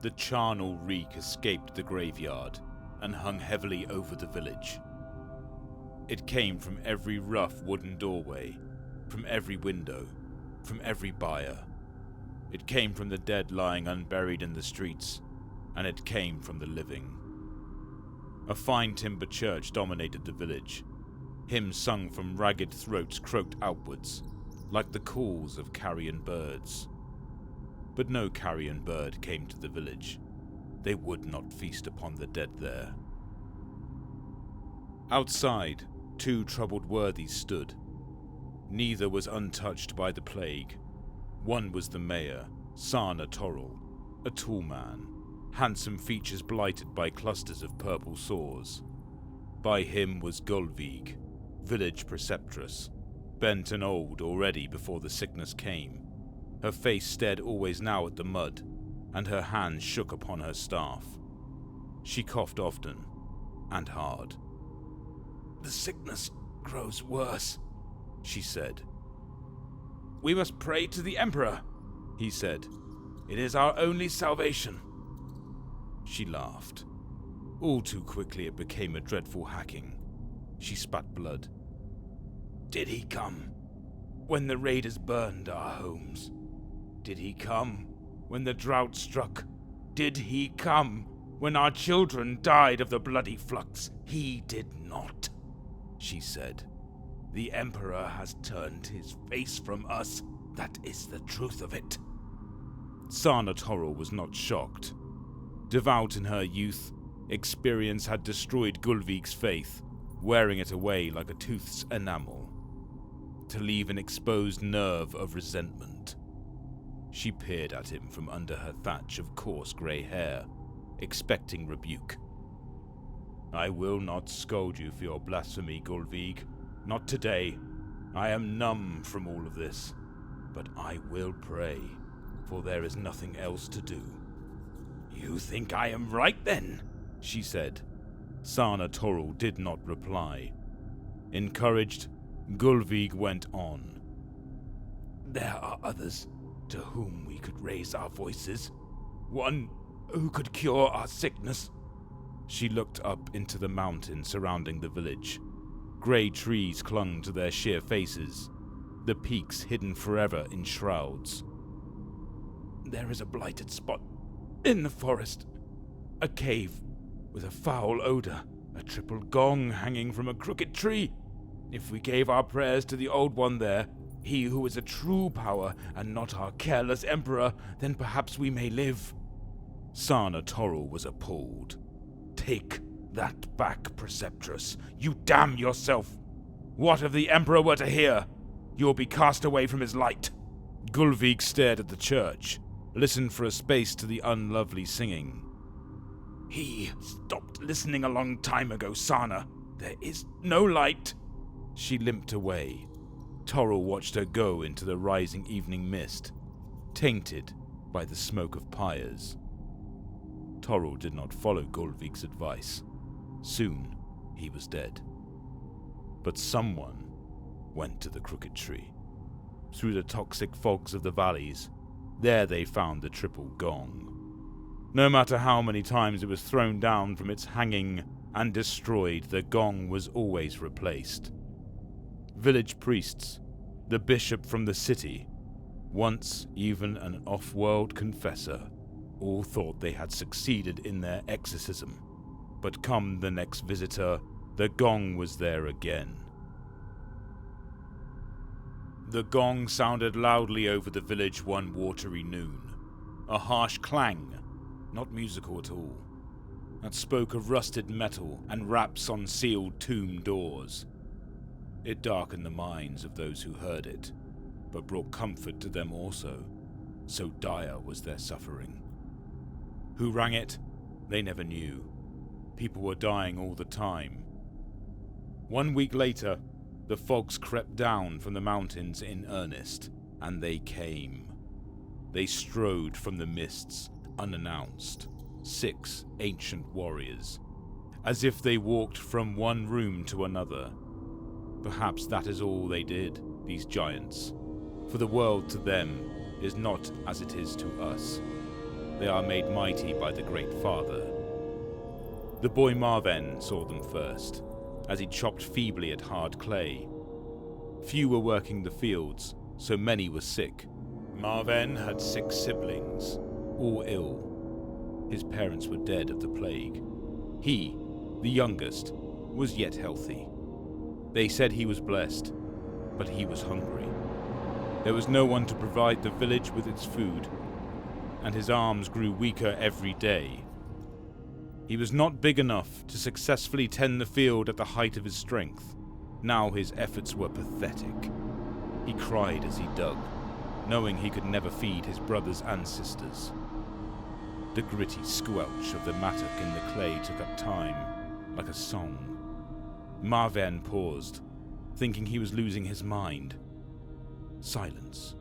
The charnel reek escaped the graveyard and hung heavily over the village. It came from every rough wooden doorway, from every window, from every byre. It came from the dead lying unburied in the streets, and it came from the living. A fine timber church dominated the village. Hymns sung from ragged throats croaked outwards, like the calls of carrion birds. But no carrion bird came to the village. They would not feast upon the dead there. Outside, 2 troubled worthies stood. Neither was untouched by the plague. One was the mayor, Sana Torrell, a tall man, handsome features blighted by clusters of purple sores. By him was Gulvig, village preceptress, bent and old already before the sickness came. Her face stared always now at the mud, and her hands shook upon her staff. She coughed often, and hard. "The sickness grows worse," she said. "We must pray to the Emperor," he said. "It is our only salvation." She laughed. All too quickly it became a dreadful hacking. She spat blood. "Did he come when the raiders burned our homes? Did he come when the drought struck? Did he come when our children died of the bloody flux? He did not," she said. "The Emperor has turned his face from us. That is the truth of it." Sana Torrell was not shocked. Devout in her youth, experience had destroyed Gulvig's faith, wearing it away like a tooth's enamel, to leave an exposed nerve of resentment. She peered at him from under her thatch of coarse grey hair, expecting rebuke. "I will not scold you for your blasphemy, Gulvig. Not today. I am numb from all of this. But I will pray, for there is nothing else to do." "You think I am right, then?" she said. Sana Torrell did not reply. Encouraged, Gulvig went on. "There are others to whom we could raise our voices. One who could cure our sickness." She looked up into the mountain surrounding the village. Grey trees clung to their sheer faces, the peaks hidden forever in shrouds. "There is a blighted spot in the forest, a cave with a foul odor, a triple gong hanging from a crooked tree. If we gave our prayers to the Old One there, he who is a true power and not our careless emperor, then perhaps we may live." Sana Torrell was appalled. "Take that back, preceptress. You damn yourself. What if the Emperor were to hear? You'll be cast away from his light." Gulvig stared at the church, listened for a space to the unlovely singing. "He stopped listening a long time ago, Sana. There is no light." She limped away. Torrell watched her go into the rising evening mist, tainted by the smoke of pyres. Torrell did not follow Gulvig's advice. Soon he was dead. But someone went to the crooked tree. Through the toxic fogs of the valleys, there they found the triple gong. No matter how many times it was thrown down from its hanging and destroyed, the gong was always replaced. Village priests, the bishop from the city, once even an off-world confessor, all thought they had succeeded in their exorcism. But come the next visitor, the gong was there again. The gong sounded loudly over the village one watery noon, a harsh clang, not musical at all, that spoke of rusted metal and raps on sealed tomb doors. It darkened the minds of those who heard it, but brought comfort to them also, so dire was their suffering. Who rang it? They never knew. People were dying all the time. 1 week later, the fogs crept down from the mountains in earnest, and they came. They strode from the mists, unannounced, 6 ancient warriors, as if they walked from one room to another. Perhaps that is all they did, these giants, for the world to them is not as it is to us. they are made mighty by the Great Father. The boy Marven saw them first, as he chopped feebly at hard clay. Few were working the fields, so many were sick. Marven had 6 siblings, all ill. His parents were dead of the plague. He, the youngest, was yet healthy. They said he was blessed, but he was hungry. There was no one to provide the village with its food, and his arms grew weaker every day. He was not big enough to successfully tend the field at the height of his strength. Now his efforts were pathetic. He cried as he dug, knowing he could never feed his brothers and sisters. The gritty squelch of the mattock in the clay took up time, like a song. Marven paused, thinking he was losing his mind. Silence.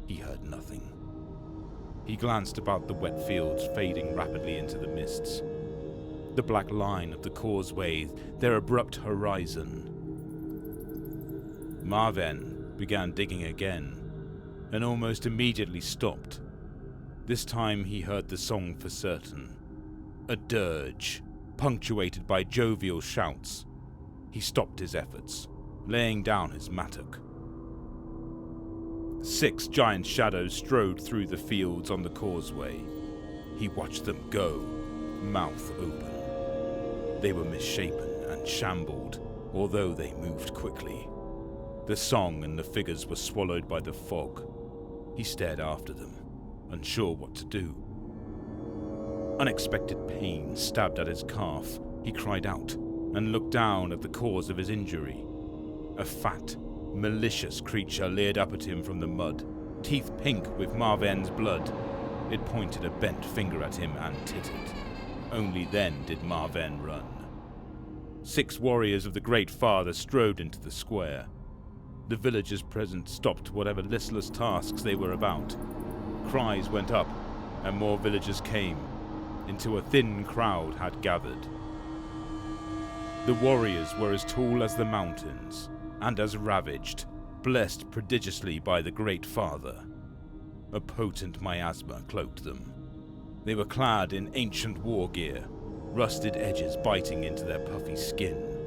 He heard nothing. He glanced about the wet fields, fading rapidly into the mists. The black line of the causeway, their abrupt horizon. Marven began digging again, and almost immediately stopped. This time he heard the song for certain. A dirge, punctuated by jovial shouts. He stopped his efforts, laying down his mattock. 6 giant shadows strode through the fields on the causeway. He watched them go, mouth open. They were misshapen and shambled, although they moved quickly. The song and the figures were swallowed by the fog. He stared after them, unsure what to do. Unexpected pain stabbed at his calf. He cried out and looked down at the cause of his injury. A fat, malicious creature leered up at him from the mud, teeth pink with Marven's blood. It pointed a bent finger at him and tittered. Only then did Marven run. 6 warriors of the Great Father strode into the square. The villagers present stopped whatever listless tasks they were about. Cries went up, and more villagers came, until a thin crowd had gathered. The warriors were as tall as the mountains, and as ravaged, blessed prodigiously by the Great Father. A potent miasma cloaked them. They were clad in ancient war gear, rusted edges biting into their puffy skin.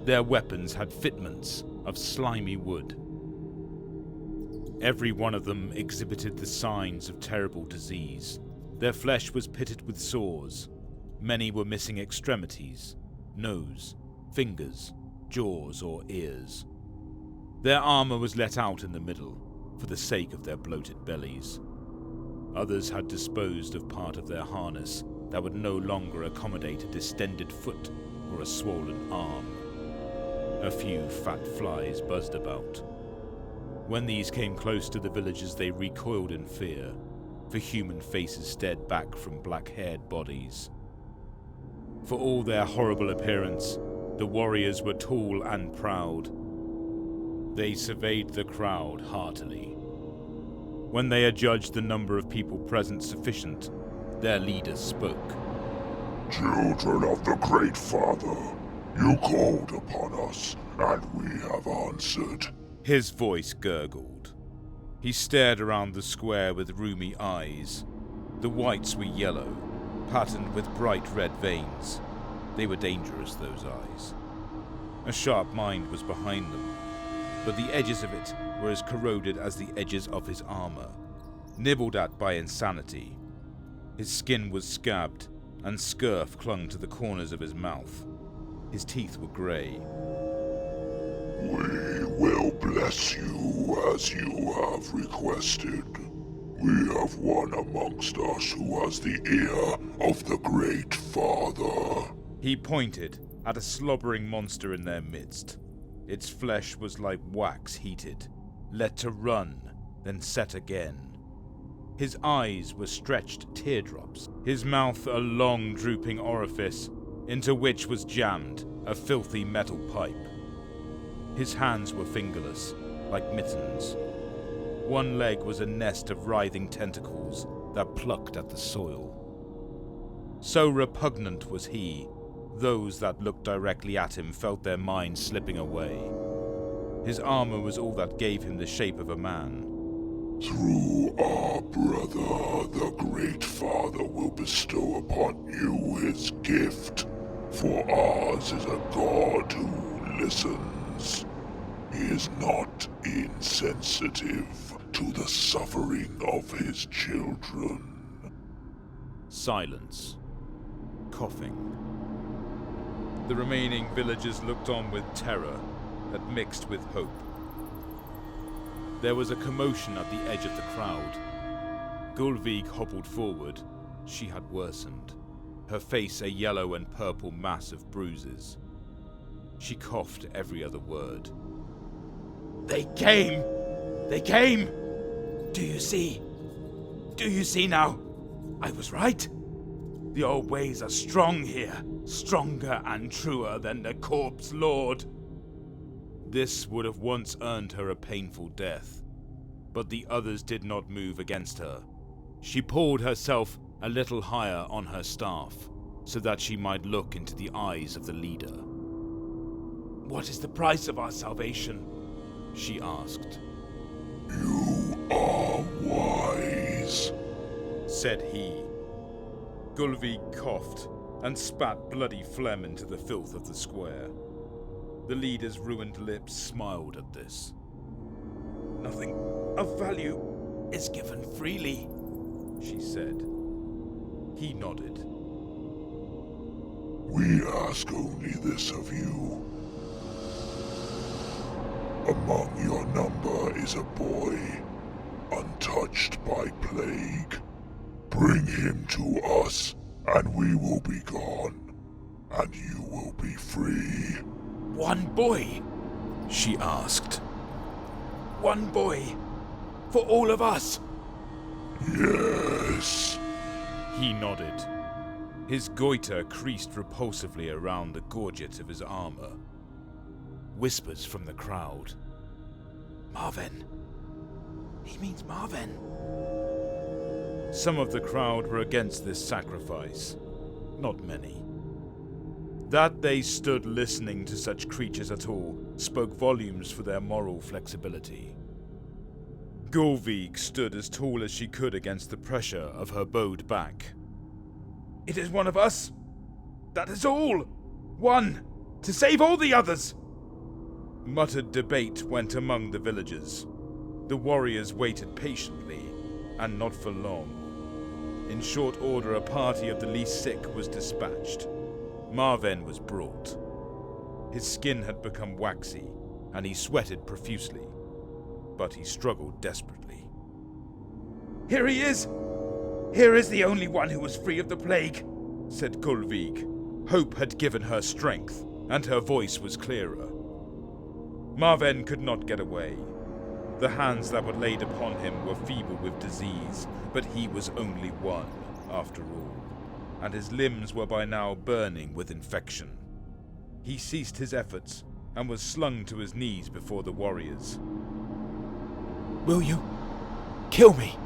Their weapons had fitments of slimy wood. Every one of them exhibited the signs of terrible disease. Their flesh was pitted with sores. Many were missing extremities, nose, fingers, jaws, or ears. Their armor was let out in the middle, for the sake of their bloated bellies. Others had disposed of part of their harness that would no longer accommodate a distended foot or a swollen arm. A few fat flies buzzed about. When these came close to the villagers, they recoiled in fear, for human faces stared back from black-haired bodies. For all their horrible appearance, the warriors were tall and proud. They surveyed the crowd heartily. When they had judged the number of people present sufficient, their leader spoke. Children of the Great Father, you called upon us, and we have answered. His voice gurgled. He stared around the square with rheumy eyes. The whites were yellow, patterned with bright red veins. They were dangerous, those eyes. A sharp mind was behind them, but the edges of it were as corroded as the edges of his armor, nibbled at by insanity. His skin was scabbed, and scurf clung to the corners of his mouth. His teeth were grey. We will bless you as you have requested. We have one amongst us who has the ear of the Great Father. He pointed at a slobbering monster in their midst. Its flesh was like wax heated, let to run, then set again. His eyes were stretched teardrops, his mouth a long drooping orifice, into which was jammed a filthy metal pipe. His hands were fingerless, like mittens. One leg was a nest of writhing tentacles that plucked at the soil. So repugnant was he, those that looked directly at him felt their minds slipping away. His armor was all that gave him the shape of a man. Through our brother, the Great Father will bestow upon you his gift, for ours is a God who listens. He is not insensitive to the suffering of his children. Silence. Coughing. The remaining villagers looked on with terror, admixed with hope. There was a commotion at the edge of the crowd. Gullveig hobbled forward. She had worsened, her face a yellow and purple mass of bruises. She coughed every other word. They came! They came! Do you see? Do you see now? I was right. The old ways are strong here, stronger and truer than the corpse lord. This would have once earned her a painful death, but the others did not move against her. She pulled herself a little higher on her staff, so that she might look into the eyes of the leader. What is the price of our salvation? She asked. You are wise, said he. Gullveig coughed and spat bloody phlegm into the filth of the square. The leader's ruined lips smiled at this. Nothing of value is given freely, she said. He nodded. We ask only this of you. Among your number is a boy, untouched by plague. Bring him to us, and we will be gone, and you will be free. One boy? She asked. One boy? For all of us? Yes. He nodded. His goiter creased repulsively around the gorget of his armor. Whispers from the crowd. Marvin. He means Marvin. Some of the crowd were against this sacrifice. Not many. That they stood listening to such creatures at all spoke volumes for their moral flexibility. Gullveig stood as tall as she could against the pressure of her bowed back. It is one of us. That is all. One. To save all the others. Muttered debate went among the villagers. The warriors waited patiently, and not for long. In short order, a party of the least sick was dispatched. Marvin was brought. His skin had become waxy, and he sweated profusely, but he struggled desperately. Here he is! Here is the only one who was free of the plague, said Gullveig. Hope had given her strength, and her voice was clearer. Marvin could not get away. The hands that were laid upon him were feeble with disease, but he was only one, after all, and his limbs were by now burning with infection. He ceased his efforts and was slung to his knees before the warriors. Will you kill me?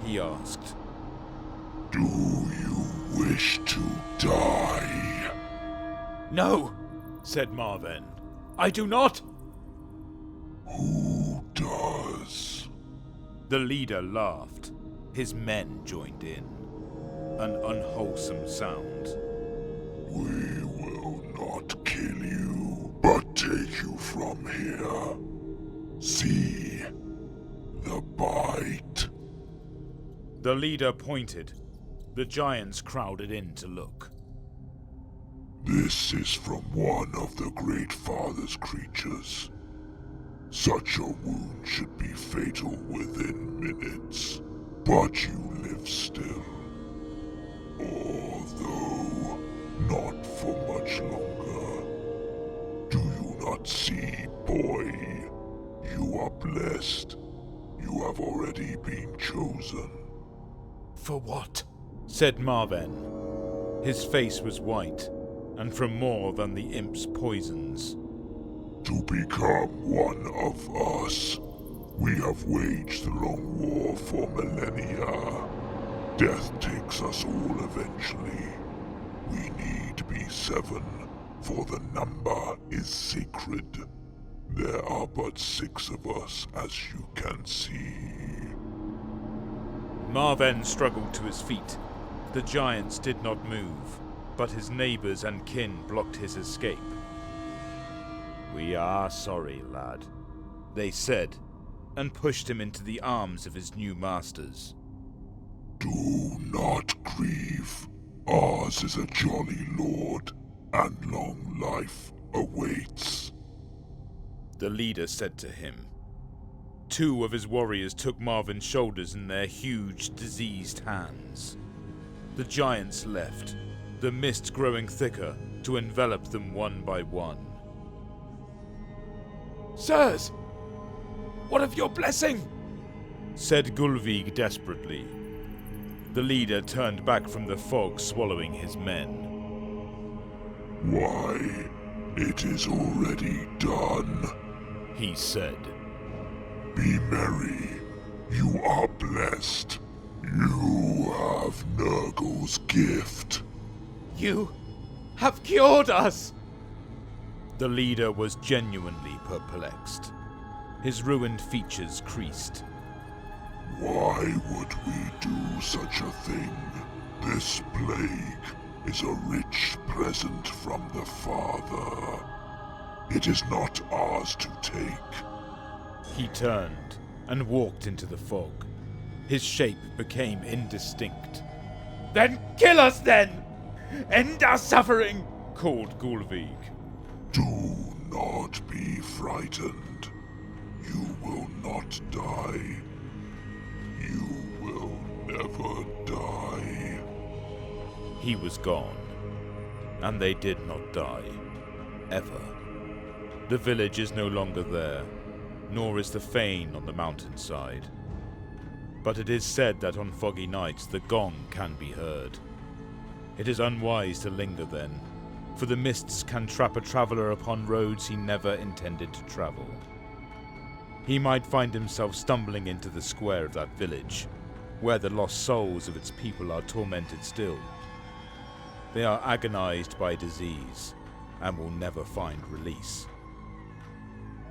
He asked. Do you wish to die? No, said Marvin. I do not. Who does? The leader laughed. His men joined in. An unwholesome sound. We will not kill you, but take you from here. See the bite. The leader pointed. The giants crowded in to look. This is from one of the Great Father's creatures. Such a wound should be fatal within minutes, but you live still. Although not for much longer. Do you not see, boy? You are blessed. You have already been chosen. For what? Said Marvin. His face was white, and from more than the imp's poisons. To become one of us. We have waged the long war for millennia. Death takes us all eventually. We need be 7, for the number is sacred. There are but 6 of us, as you can see. Marven struggled to his feet. The giants did not move, but his neighbors and kin blocked his escape. "We are sorry, lad," they said, and pushed him into the arms of his new masters. Do not grieve. Ours is a jolly lord, and long life awaits. The leader said to him. 2 of his warriors took Marvin's shoulders in their huge, diseased hands. The giants left, the mist growing thicker to envelop them one by one. "Sirs, what of your blessing?" said Gulvig desperately. The leader turned back from the fog, swallowing his men. Why, it is already done, he said. Be merry. You are blessed. You have Nurgle's gift. "You have cured us!" The leader was genuinely perplexed. His ruined features creased. Why would we do such a thing? This plague is a rich present from the Father. It is not ours to take. He turned and walked into the fog. His shape became indistinct. "Then kill us then! End our suffering!" called Gulvig. Do not be frightened. You will not die. You will never die. He was gone, and they did not die. Ever. The village is no longer there, nor is the fane on the mountainside. But it is said that on foggy nights the gong can be heard. It is unwise to linger then, for the mists can trap a traveller upon roads he never intended to travel. He might find himself stumbling into the square of that village, where the lost souls of its people are tormented still. They are agonized by disease, and will never find release.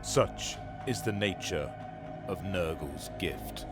Such is the nature of Nurgle's gift.